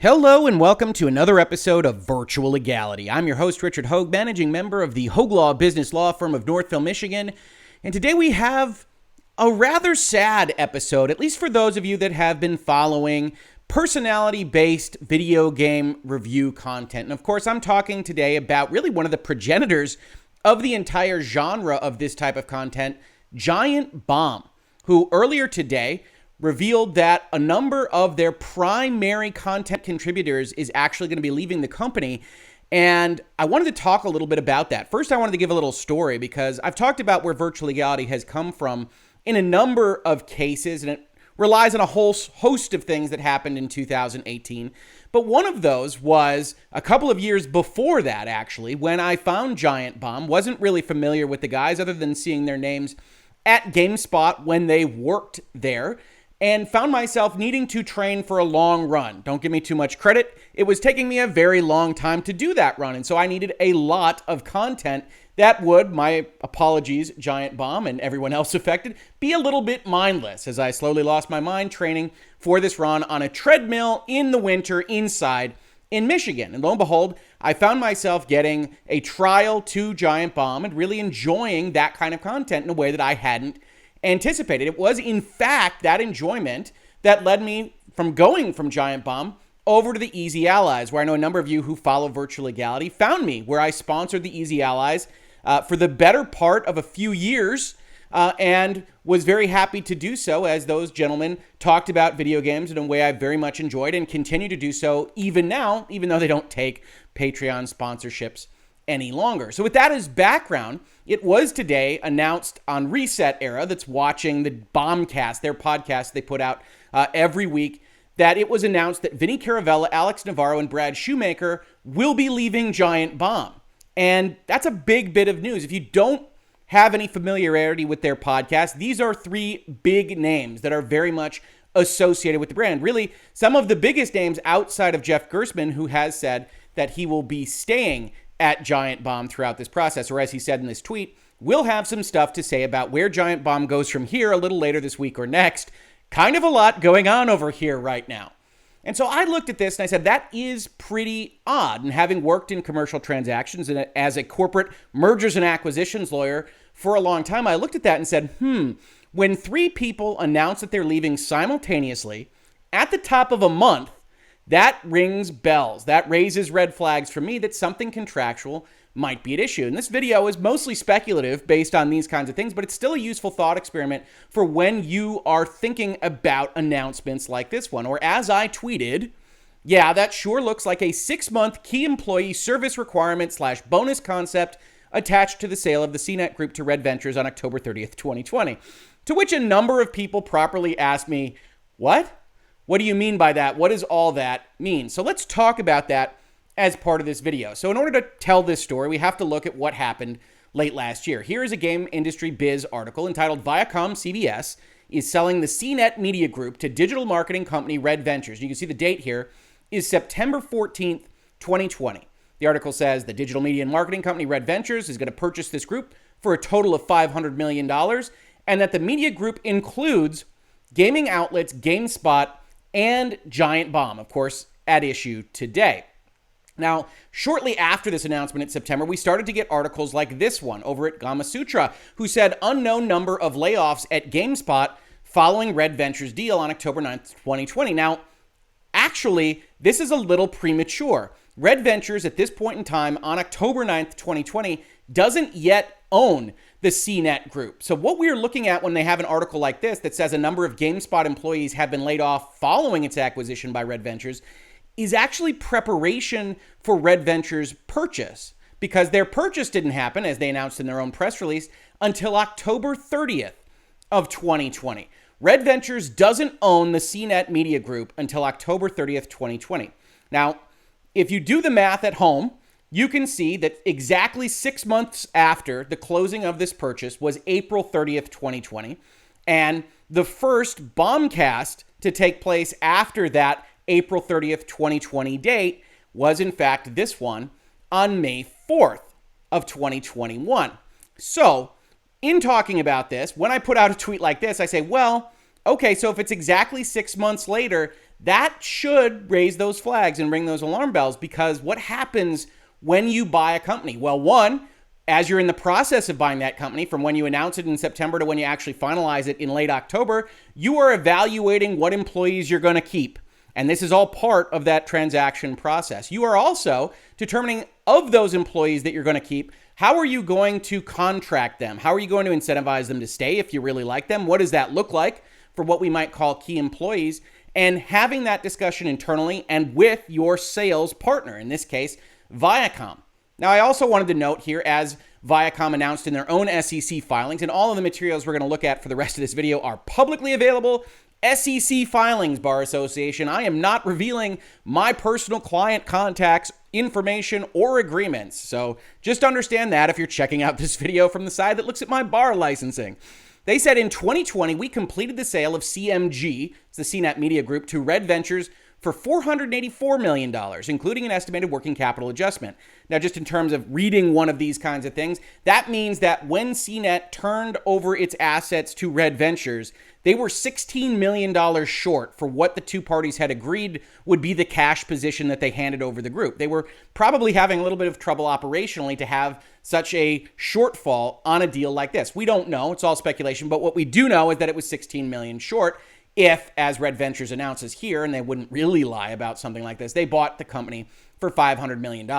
Hello and welcome to another episode of Virtual Legality. I'm your host, Richard Hoeg, managing member of the Hoeg Law business law firm of Northville, Michigan. And today we have a rather sad episode, at least for those of you that have been following personality-based video game review content. And of course, I'm talking today about really one of the progenitors of the entire genre of this type of content, Giant Bomb, who earlier today revealed that a number of their primary content contributors is actually going to be leaving the company. And I wanted to talk a little bit about that. First, I wanted to give a little story because I've talked about where virtual legality has come from in a number of cases, and it relies on a whole host of things that happened in 2018. But one of those was a couple of years before that, actually, when I found Giant Bomb. Wasn't really familiar with the guys other than seeing their names at GameSpot when they worked there, and found myself needing to train for a long run. Don't give me too much credit. It was taking me a very long time to do that run, and so I needed a lot of content that would, my apologies, Giant Bomb and everyone else affected, be a little bit mindless as I slowly lost my mind training for this run on a treadmill in the winter inside in Michigan. And lo and behold, I found myself getting a trial to Giant Bomb and really enjoying that kind of content in a way that I hadn't anticipated. It was, in fact, that enjoyment that led me from going from Giant Bomb over to the Easy Allies, where I know a number of you who follow Virtual Legality found me, where I sponsored the Easy Allies for the better part of a few years, and was very happy to do so as those gentlemen talked about video games in a way I very much enjoyed and continue to do so even now, even though they don't take Patreon sponsorships any longer. So with that as background, it was today announced on Reset Era, that's watching the Bombcast, their podcast they put out every week, that it was announced that Vinny Caravella, Alex Navarro, and Brad Shoemaker will be leaving Giant Bomb. And that's a big bit of news. If you don't have any familiarity with their podcast, these are three big names that are very much associated with the brand. Really, some of the biggest names outside of Jeff Gerstmann, who has said that he will be staying at Giant Bomb throughout this process, or as he said in this tweet, we'll have some stuff to say about where Giant Bomb goes from here a little later this week or next. Kind of a lot going on over here right now. And so I looked at this and I said, that is pretty odd. And having worked in commercial transactions and as a corporate mergers and acquisitions lawyer for a long time, I looked at that and said, when three people announce that they're leaving simultaneously at the top of a month, that rings bells. That raises red flags for me that something contractual might be at issue. And this video is mostly speculative based on these kinds of things, but it's still a useful thought experiment for when you are thinking about announcements like this one. Or as I tweeted, yeah, that sure looks like a 6-month key employee service requirement / bonus concept attached to the sale of the CNET Group to Red Ventures on October 30th, 2020. To which a number of people properly asked me, what? What do you mean by that? What does all that mean? So let's talk about that as part of this video. So in order to tell this story, we have to look at what happened late last year. Here is a Game Industry Biz article entitled Viacom CBS is selling the CNET Media Group to digital marketing company Red Ventures. You can see the date here is September 14th, 2020. The article says the digital media and marketing company Red Ventures is going to purchase this group for a total of $500 million, and that the media group includes gaming outlets GameSpot and Giant Bomb, of course, at issue today. Now, shortly after this announcement in September, we started to get articles like this one over at Gamasutra, who said unknown number of layoffs at GameSpot following Red Ventures deal on October 9th, 2020. Now, actually, this is a little premature. Red Ventures at this point in time on October 9th, 2020, doesn't yet own the CNET Group. So what we are looking at when they have an article like this that says a number of GameSpot employees have been laid off following its acquisition by Red Ventures is actually preparation for Red Ventures' purchase, because their purchase didn't happen, as they announced in their own press release, until October 30th of 2020. Red Ventures doesn't own the CNET Media Group until October 30th, 2020. Now, if you do the math at home, you can see that exactly 6 months after the closing of this purchase was April 30th, 2020. And the first Bombcast to take place after that April 30th, 2020 date was in fact this one on May 4th of 2021. So in talking about this, when I put out a tweet like this, I say, well, okay, so if it's exactly 6 months later, that should raise those flags and ring those alarm bells, because what happens when you buy a company? Well, one, as you're in the process of buying that company, from when you announce it in September to when you actually finalize it in late October, you are evaluating what employees you're going to keep. And this is all part of that transaction process. You are also determining, of those employees that you're going to keep, how are you going to contract them? How are you going to incentivize them to stay if you really like them? What does that look like for what we might call key employees? And having that discussion internally and with your sales partner, in this case, Viacom. Now, I also wanted to note here, as Viacom announced in their own SEC filings, and all of the materials we're going to look at for the rest of this video are publicly available. SEC filings, Bar Association. I am not revealing my personal client contacts, information, or agreements. So just understand that if you're checking out this video from the side that looks at my bar licensing. They said in 2020, we completed the sale of CMG, it's the CNET Media Group, to Red Ventures for $484 million, including an estimated working capital adjustment. Now, just in terms of reading one of these kinds of things, that means that when CNET turned over its assets to Red Ventures, they were $16 million short for what the two parties had agreed would be the cash position that they handed over the group. They were probably having a little bit of trouble operationally to have such a shortfall on a deal like this. We don't know. It's all speculation. But what we do know is that it was $16 million short. If, as Red Ventures announces here, and they wouldn't really lie about something like this, they bought the company for $500 million.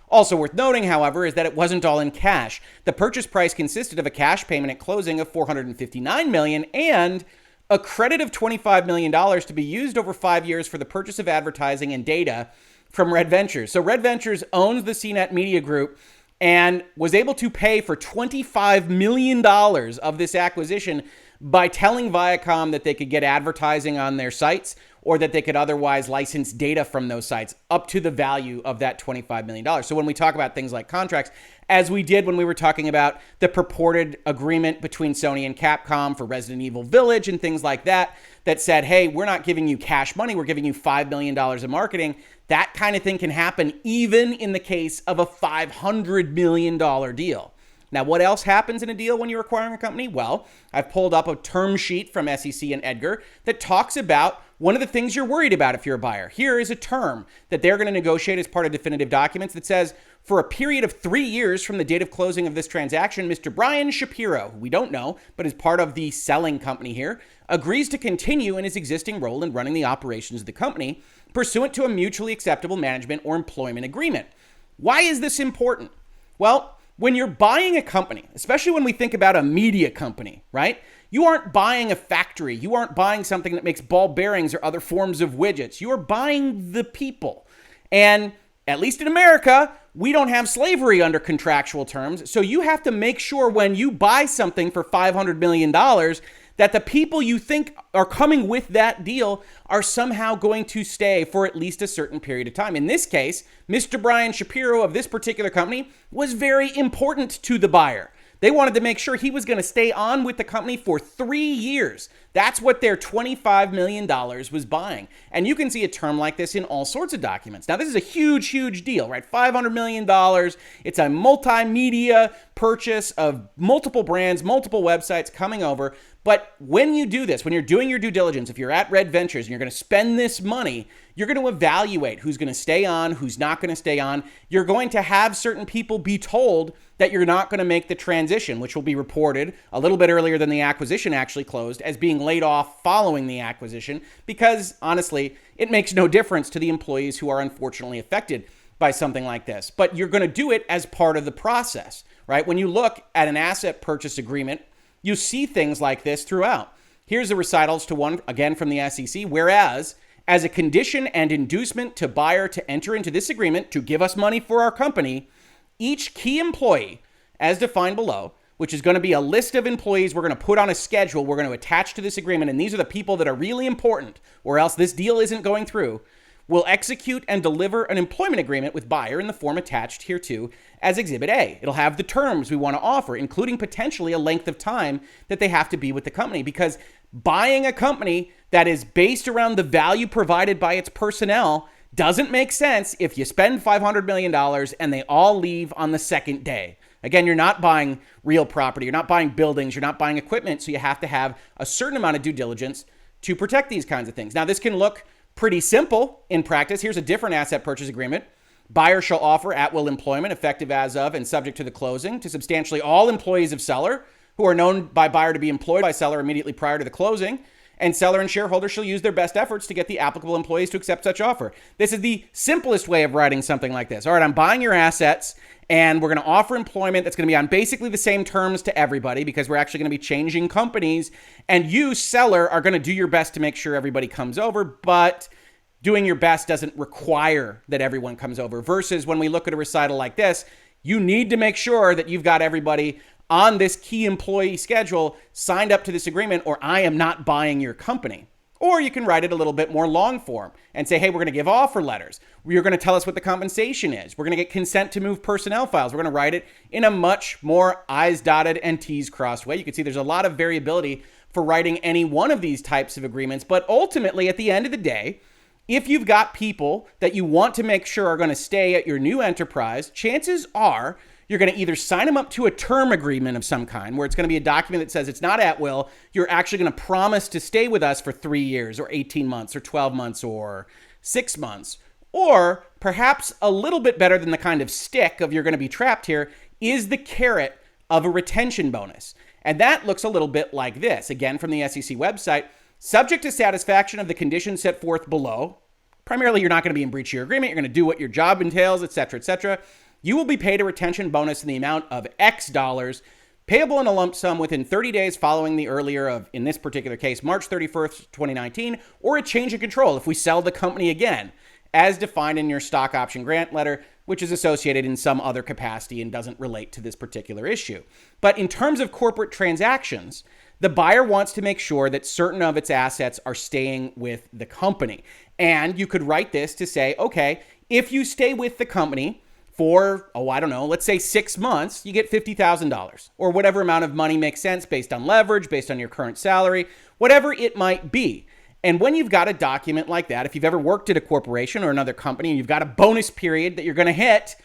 Also worth noting, however, is that it wasn't all in cash. The purchase price consisted of a cash payment at closing of $459 million and a credit of $25 million to be used over 5 years for the purchase of advertising and data from Red Ventures. So Red Ventures owns the CNET Media Group and was able to pay for $25 million of this acquisition by telling Viacom that they could get advertising on their sites or that they could otherwise license data from those sites up to the value of that $25 million. So when we talk about things like contracts, as we did when we were talking about the purported agreement between Sony and Capcom for Resident Evil Village and things like that, that said, hey, we're not giving you cash money, we're giving you $5 million of marketing. That kind of thing can happen even in the case of a $500 million deal. Now, what else happens in a deal when you're acquiring a company? Well, I've pulled up a term sheet from SEC and Edgar that talks about one of the things you're worried about if you're a buyer. Here is a term that they're going to negotiate as part of definitive documents that says, for a period of 3 years from the date of closing of this transaction, Mr. Brian Shapiro, who we don't know, but is part of the selling company here, agrees to continue in his existing role in running the operations of the company pursuant to a mutually acceptable management or employment agreement. Why is this important? Well, when you're buying a company, especially when we think about a media company, right? You aren't buying a factory. You aren't buying something that makes ball bearings or other forms of widgets. You are buying the people. And at least in America, we don't have slavery under contractual terms. So you have to make sure when you buy something for $500 million that the people you think are coming with that deal are somehow going to stay for at least a certain period of time. In this case, Mr. Brian Shapiro of this particular company was very important to the buyer. They wanted to make sure he was going to stay on with the company for 3 years. That's what their $25 million was buying. And you can see a term like this in all sorts of documents. Now, this is a huge, huge deal, right? $500 million. It's a multimedia purchase of multiple brands, multiple websites coming over. But when you do this, when you're doing your due diligence, if you're at Red Ventures and you're going to spend this money, you're going to evaluate who's going to stay on, who's not going to stay on. You're going to have certain people be told that you're not going to make the transition, which will be reported a little bit earlier than the acquisition actually closed, as being laid off following the acquisition, because honestly, it makes no difference to the employees who are unfortunately affected by something like this. But you're going to do it as part of the process, right? When you look at an asset purchase agreement, you see things like this throughout. Here's the recitals to one, again, from the SEC. Whereas, as a condition and inducement to buyer to enter into this agreement to give us money for our company, each key employee, as defined below, which is going to be a list of employees we're going to put on a schedule, we're going to attach to this agreement, and these are the people that are really important, or else this deal isn't going through, will execute and deliver an employment agreement with buyer in the form attached hereto as Exhibit A. It'll have the terms we want to offer, including potentially a length of time that they have to be with the company, because buying a company that is based around the value provided by its personnel doesn't make sense if you spend $500 million and they all leave on the second day. Again, you're not buying real property, you're not buying buildings, you're not buying equipment, so you have to have a certain amount of due diligence to protect these kinds of things. Now, this can look Pretty simple in practice. Here's a different asset purchase agreement. Buyer shall offer at-will employment effective as of and subject to the closing to substantially all employees of seller who are known by buyer to be employed by seller immediately prior to the closing, and seller and shareholder shall use their best efforts to get the applicable employees to accept such offer. This is the simplest way of writing something like this. All right, I'm buying your assets, and we're going to offer employment that's going to be on basically the same terms to everybody because we're actually going to be changing companies, and you, seller, are going to do your best to make sure everybody comes over, but doing your best doesn't require that everyone comes over. Versus when we look at a recital like this, you need to make sure that you've got everybody on this key employee schedule signed up to this agreement, or I am not buying your company. Or you can write it a little bit more long form and say, hey, we're going to give offer letters. You're going to tell us what the compensation is. We're going to get consent to move personnel files. We're going to write it in a much more I's dotted and T's crossed way. You can see there's a lot of variability for writing any one of these types of agreements. But ultimately, at the end of the day, if you've got people that you want to make sure are going to stay at your new enterprise, chances are you're going to either sign them up to a term agreement of some kind, where it's going to be a document that says it's not at will. You're actually going to promise to stay with us for 3 years or 18 months or 12 months or 6 months. Or perhaps a little bit better than the kind of stick of you're going to be trapped here is the carrot of a retention bonus. And that looks a little bit like this. Again, from the SEC website, subject to satisfaction of the conditions set forth below. Primarily, you're not going to be in breach of your agreement. You're going to do what your job entails, et cetera, et cetera. You will be paid a retention bonus in the amount of X dollars, payable in a lump sum within 30 days following the earlier of, in this particular case, March 31st, 2019, or a change in control if we sell the company again, as defined in your stock option grant letter, which is associated in some other capacity and doesn't relate to this particular issue. But in terms of corporate transactions, the buyer wants to make sure that certain of its assets are staying with the company. And you could write this to say, okay, if you stay with the company for, let's say 6 months, you get $50,000 or whatever amount of money makes sense based on leverage, based on your current salary, whatever it might be. And when you've got a document like that, if you've ever worked at a corporation or another company and you've got a bonus period that you're going to hit,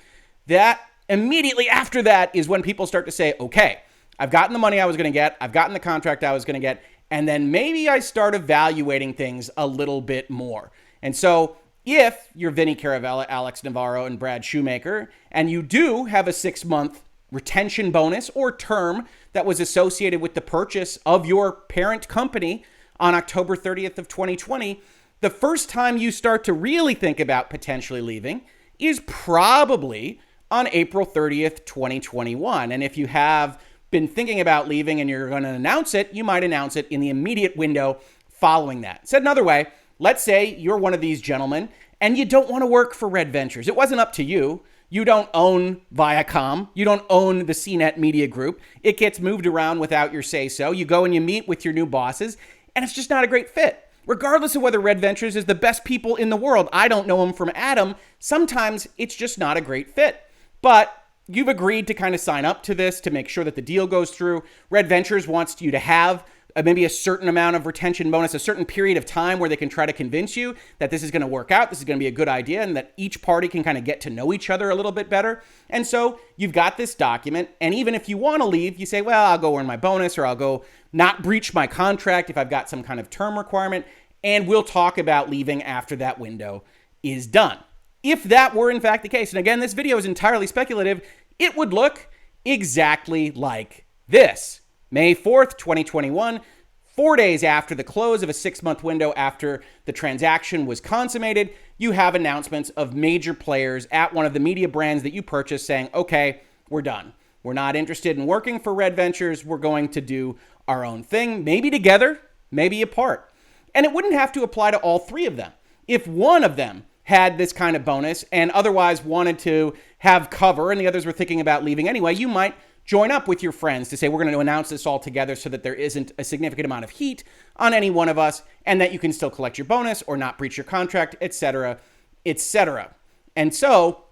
that immediately after that is when people start to say, okay, I've gotten the money I was going to get, I've gotten the contract I was going to get, and then maybe I start evaluating things a little bit more. And so if you're Vinny Caravella, Alex Navarro, and Brad Shoemaker, and you do have a 6-month retention bonus or term that was associated with the purchase of your parent company on October 30th of 2020, the first time you start to really think about potentially leaving is probably on April 30th, 2021. And if you have been thinking about leaving and you're going to announce it, you might announce it in the immediate window following that. Said another way, let's say you're one of these gentlemen and you don't want to work for Red Ventures. It wasn't up to you. You don't own Viacom. You don't own the CNET Media Group. It gets moved around without your say-so. You go and you meet with your new bosses, and it's just not a great fit. Regardless of whether Red Ventures is the best people in the world, I don't know them from Adam, sometimes it's just not a great fit. But you've agreed to kind of sign up to this to make sure that the deal goes through. Red Ventures wants you to have maybe a certain amount of retention bonus, a certain period of time where they can try to convince you that this is going to work out, this is going to be a good idea, and that each party can kind of get to know each other a little bit better. And so you've got this document, and even if you want to leave, you say, well, I'll go earn my bonus, or I'll go not breach my contract if I've got some kind of term requirement, and we'll talk about leaving after that window is done. If that were in fact the case, and again, this video is entirely speculative, it would look exactly like this. May 4th, 2021, 4 days after the close of a 6-month window after the transaction was consummated, you have announcements of major players at one of the media brands that you purchased saying, okay, we're done. We're not interested in working for Red Ventures. We're going to do our own thing, maybe together, maybe apart. And it wouldn't have to apply to all three of them. If one of them had this kind of bonus and otherwise wanted to have cover and the others were thinking about leaving anyway, you might join up with your friends to say, we're going to announce this all together so that there isn't a significant amount of heat on any one of us and that you can still collect your bonus or not breach your contract, et cetera, et cetera. And so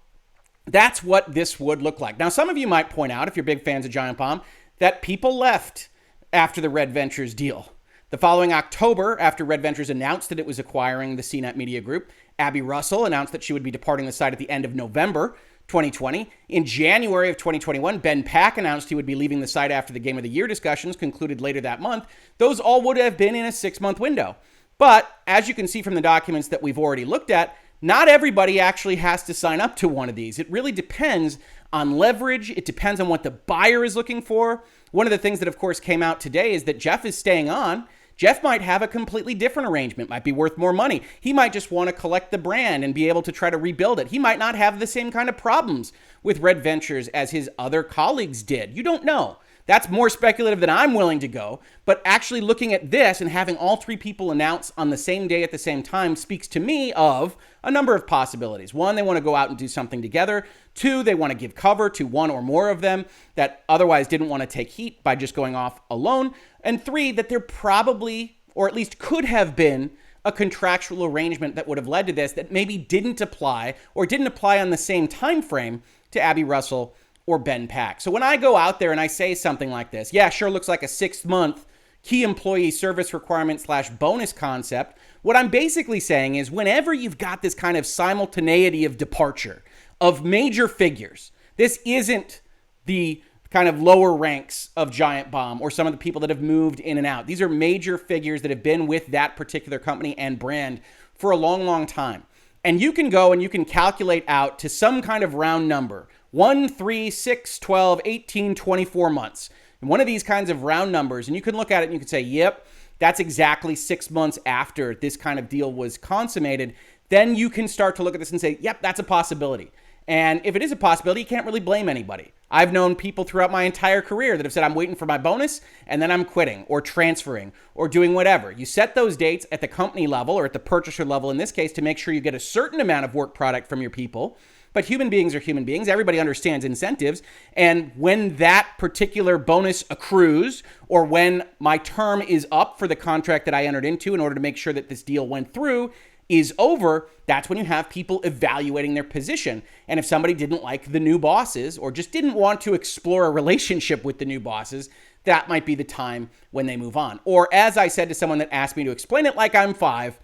that's what this would look like. Now, some of you might point out, if you're big fans of Giant Bomb, that people left after the Red Ventures deal. The following October, after Red Ventures announced that it was acquiring the CNET Media Group, Abby Russell announced that she would be departing the site at the end of November 2020. In January of 2021, Ben Pack announced he would be leaving the site after the Game of the Year discussions concluded later that month. Those all would have been in a 6-month window. But as you can see from the documents that we've already looked at, not everybody actually has to sign up to one of these. It really depends on leverage. It depends on what the buyer is looking for. One of the things that, of course, came out today is that Jeff is staying on. Jeff might have a completely different arrangement, might be worth more money. He might just want to collect the brand and be able to try to rebuild it. He might not have the same kind of problems with Red Ventures as his other colleagues did. You don't know. That's more speculative than I'm willing to go. But actually looking at this and having all three people announce on the same day at the same time speaks to me of a number of possibilities. One, they want to go out and do something together. Two, they want to give cover to one or more of them that otherwise didn't want to take heat by just going off alone. And three, that there probably, or at least could have been, a contractual arrangement that would have led to this that maybe didn't apply or didn't apply on the same time frame to Abby Russell or Ben Pack. So when I go out there and I say something like this, yeah, sure looks like a 6-month key employee service requirement / bonus concept, what I'm basically saying is whenever you've got this kind of simultaneity of departure of major figures, this isn't the kind of lower ranks of Giant Bomb or some of the people that have moved in and out. These are major figures that have been with that particular company and brand for a long, long time. And you can go and you can calculate out to some kind of round number, 1, 3, 6, 12, 18, 24 months. And one of these kinds of round numbers, and you can look at it and you can say, yep, that's exactly 6 months after this kind of deal was consummated. Then you can start to look at this and say, yep, that's a possibility. And if it is a possibility, you can't really blame anybody. I've known people throughout my entire career that have said, I'm waiting for my bonus, and then I'm quitting or transferring or doing whatever. You set those dates at the company level or at the purchaser level in this case to make sure you get a certain amount of work product from your people. But human beings are human beings. Everybody understands incentives. And when that particular bonus accrues or when my term is up for the contract that I entered into in order to make sure that this deal went through is over, that's when you have people evaluating their position. And if somebody didn't like the new bosses or just didn't want to explore a relationship with the new bosses, that might be the time when they move on. Or as I said to someone that asked me to explain it like I'm 5,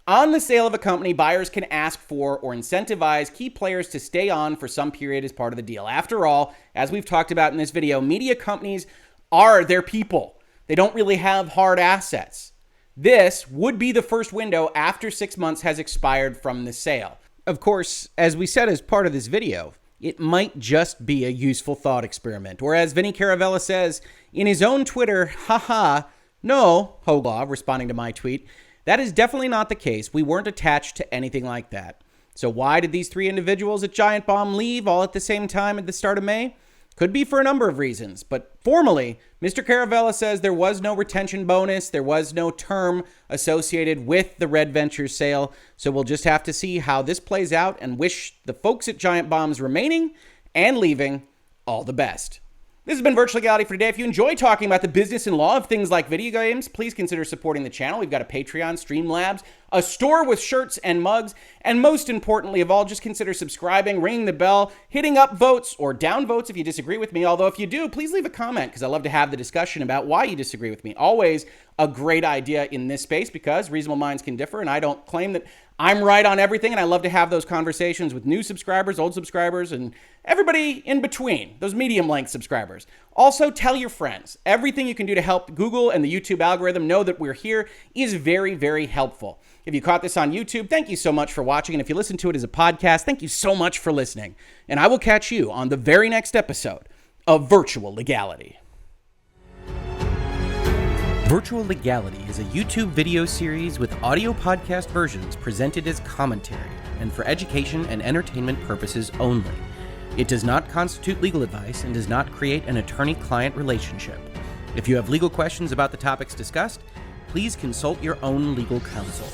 on the sale of a company, buyers can ask for or incentivize key players to stay on for some period as part of the deal. After all, as we've talked about in this video, media companies are their people. They don't really have hard assets. This would be the first window after 6 months has expired from the sale. Of course, as we said as part of this video, it might just be a useful thought experiment. Or as Vinny Caravella says in his own Twitter, haha, no, Hoeg, responding to my tweet, that is definitely not the case. We weren't attached to anything like that. So why did these 3 individuals at Giant Bomb leave all at the same time at the start of May? Could be for a number of reasons, but formally, Mr. Caravella says there was no retention bonus, there was no term associated with the Red Ventures sale, so we'll just have to see how this plays out and wish the folks at Giant Bombs remaining and leaving all the best. This has been Virtual Legality for today. If you enjoy talking about the business and law of things like video games, please consider supporting the channel. We've got a Patreon, Streamlabs, a store with shirts and mugs, and most importantly of all, just consider subscribing, ringing the bell, hitting up votes or down votes if you disagree with me. Although if you do, please leave a comment because I love to have the discussion about why you disagree with me. Always a great idea in this space because reasonable minds can differ, and I don't claim that I'm right on everything, and I love to have those conversations with new subscribers, old subscribers, and everybody in between, those medium-length subscribers. Also, tell your friends. Everything you can do to help Google and the YouTube algorithm know that we're here is very, very helpful. If you caught this on YouTube, thank you so much for watching, and if you listen to it as a podcast, thank you so much for listening. And I will catch you on the very next episode of Virtual Legality. Virtual Legality is a YouTube video series with audio podcast versions presented as commentary and for education and entertainment purposes only. It does not constitute legal advice and does not create an attorney-client relationship. If you have legal questions about the topics discussed, please consult your own legal counsel.